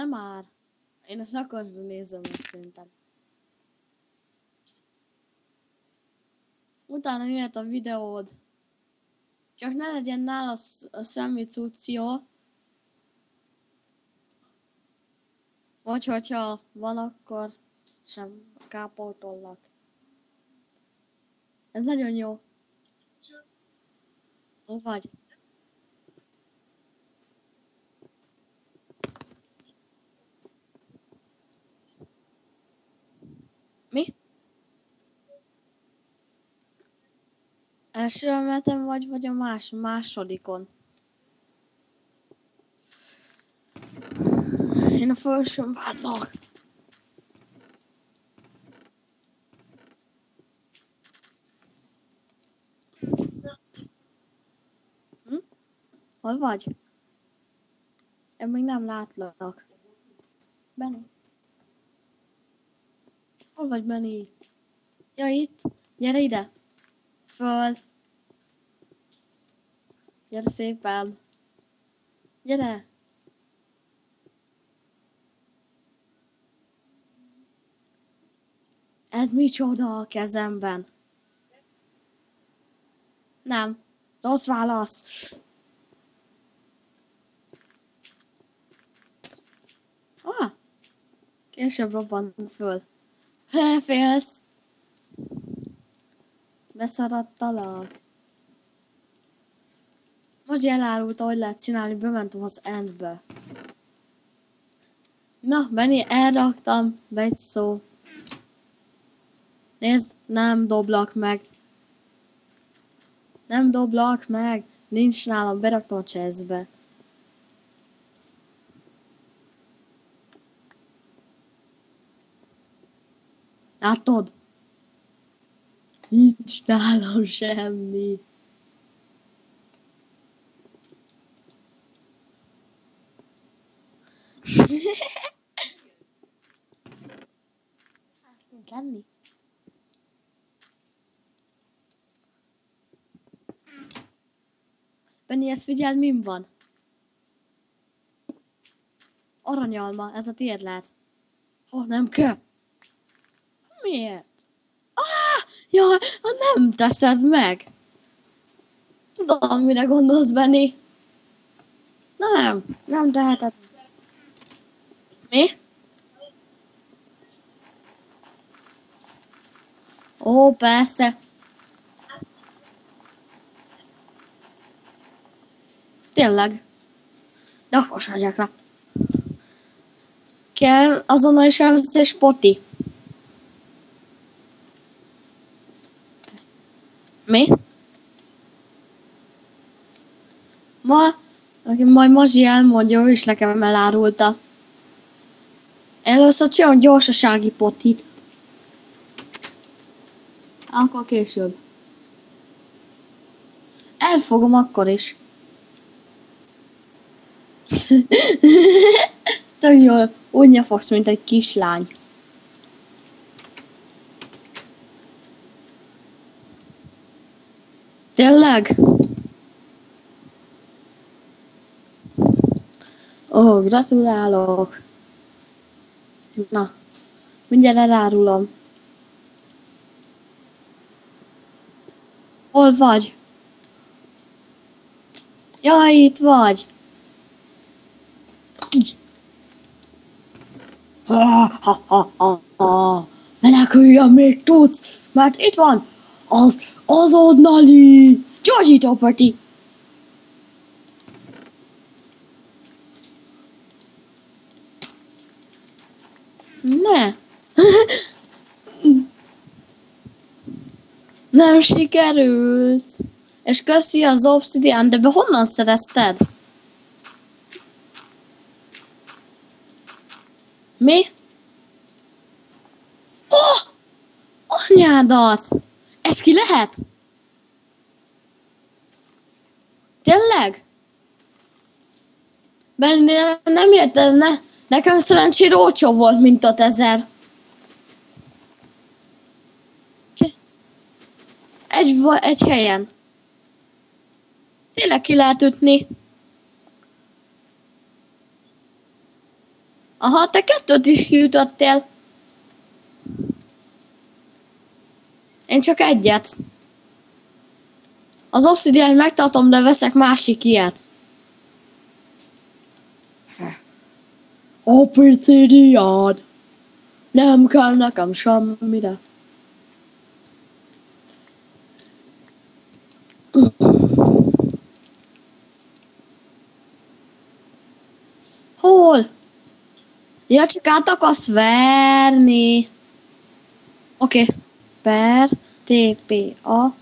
Nem már. Én a szakasba nézem meg szerintem. Utána jöhet a videód. Csak ne legyen nála semmi cucció. Vagy hogyha van, akkor sem kápoltollak. Ez nagyon jó. Ó, vagy. Mi? Első emeleten vagy a másodikon? Én a felsőn várlak. Hm? Hol vagy? Én még nem látlak. Benni. Hol vagy, Benni? Ja, itt. Gyere ide. Föl. Gyere szépen. Gyere. Ez micsoda a kezemben? Nem. Rossz válasz. Ah. Később robbant föl. Félsz. Beszaradtalak. Most elárulta, hogy lehet csinálni, bementem az endbe. Na, Benni, elraktam be egy szó. Nézd, nem doblak meg. Nem doblak meg. Nincs nálam, beraktam a chestbe. Látod? Nincs nálam semmi. Szeretnénk lenni? Benni, ezt figyeld, min van? Aranyalma, ez a tiéd lehet. Nem kell. Miért? Jaj, nem teszed meg. Tudom, mire gondolsz, Benni. Nem teheted. Mi? Ó, persze. Tényleg. De okos vagyok rá. Kell azonnal is elvezetés poti. Mi? Majd Mazsi elmondja, ő is nekem elárulta. Először csinálom gyorsasági potit. Akkor később. Elfogom akkor is. Tök jól, úgy nyafogsz, mint egy kislány. Tényleg? Ó, gratulálok. Na, mindjárt elárulom. Hol vagy? Jaj, itt vagy. Meneküljön, még tudsz, mert itt van az azonnali gyógyítópati. Ne. Nem sikerült. És köszi az obsidian, de honnan szerezted? Mi? Oh! Anyádat! Ez ki lehet? Tényleg? Benni, nem érted, nekem szerencsére olcsó volt, mint 5000. Egy helyen. Tényleg ki lehet ütni. Aha, te 2 is kiütöttél. Én csak 1. Az obsidian megtartom, de veszek másik ilyet. Obsidian. Nem kell nekem semmire. Hol? Ja, csak át akarsz verni. Oké. Per TPA.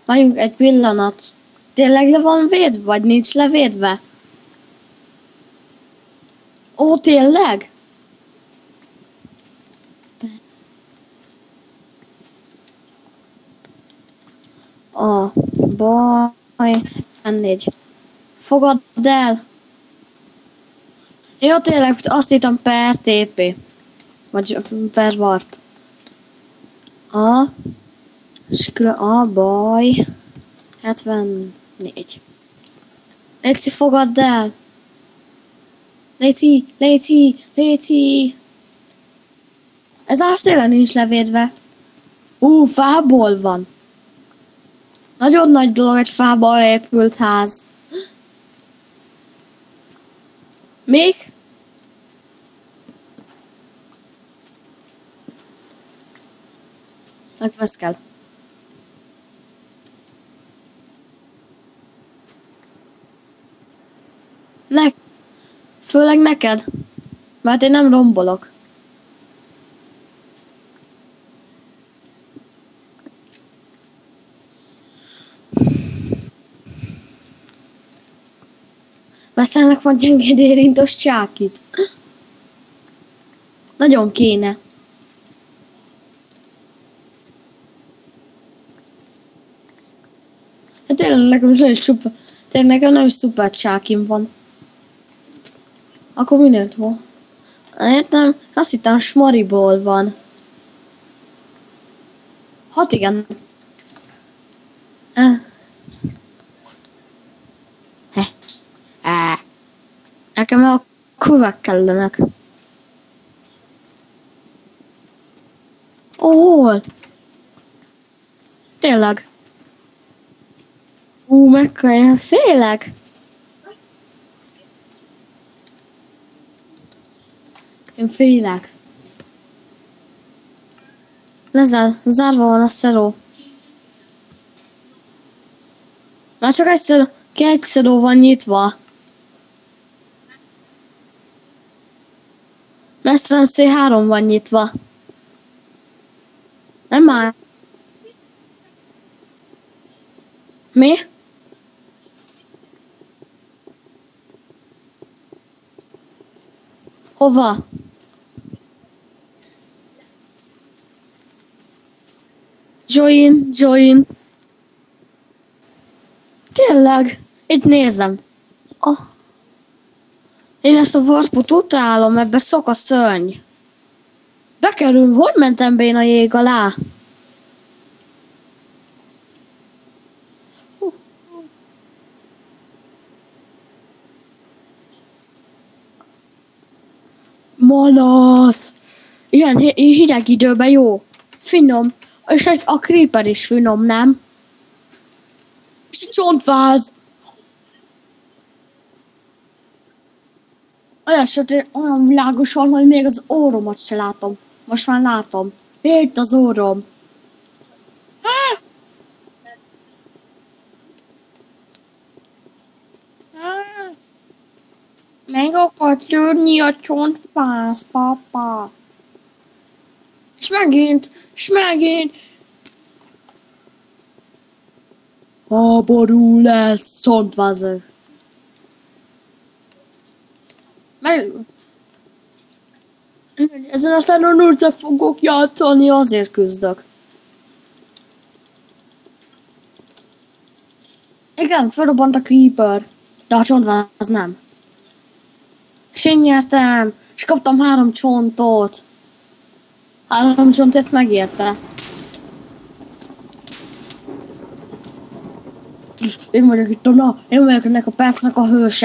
Várjunk egy pillanat. Tényleg le van védve, vagy nincs levédve? Ó, tényleg? A baj 74. Fogadd el! Jó, tényleg, azt írtam per TP. Vagy per warp. A baj 74. Léci, fogadd el! Léci! Ez az tényleg nincs levédve. Fából van. Nagyon nagy dolog egy fából épült ház. Még? Megvesz kell. Főleg neked. Mert én nem rombolok. Veszelnek van gyengéd érintős csákit. Nagyon kéne. Hát tényleg nekem nem is szuper csákim van. Akkor mindent van. Értem, azt hittem smariból van. Hát igen. Nekem a kövek kellenek. Hol? Tényleg. Mekkora, félek. Én félek. Zárva van a szeró. Már csak egy szeró van nyitva. Mestrem C3 van nyitva. Nem már. Mi? Hova? Join. Tényleg? Itt nézem. Én ezt a warpot utálom, ebbe szok a szörny. Bekerül, hogy mentem be én a jég alá? Malac! Ilyen hideg időben jó. Finom. És a creeper is finom, nem? És csontváz! Olyan sötét, olyan világos van, hogy még az óromat se látom. Most már látom. Itt az órom. Meg akar törni a csontváz, papa. És megint. Háború lesz, csontváz. Ezen aztán a nőtte fogok játszani, azért küzdök. Igen, felrobbant a creeper, de a csontváz nem. És én nyertem, és kaptam 3 csontot. 3 csont ezt megérte. Én vagyok itt én vagyok ennek a percnek a hőse.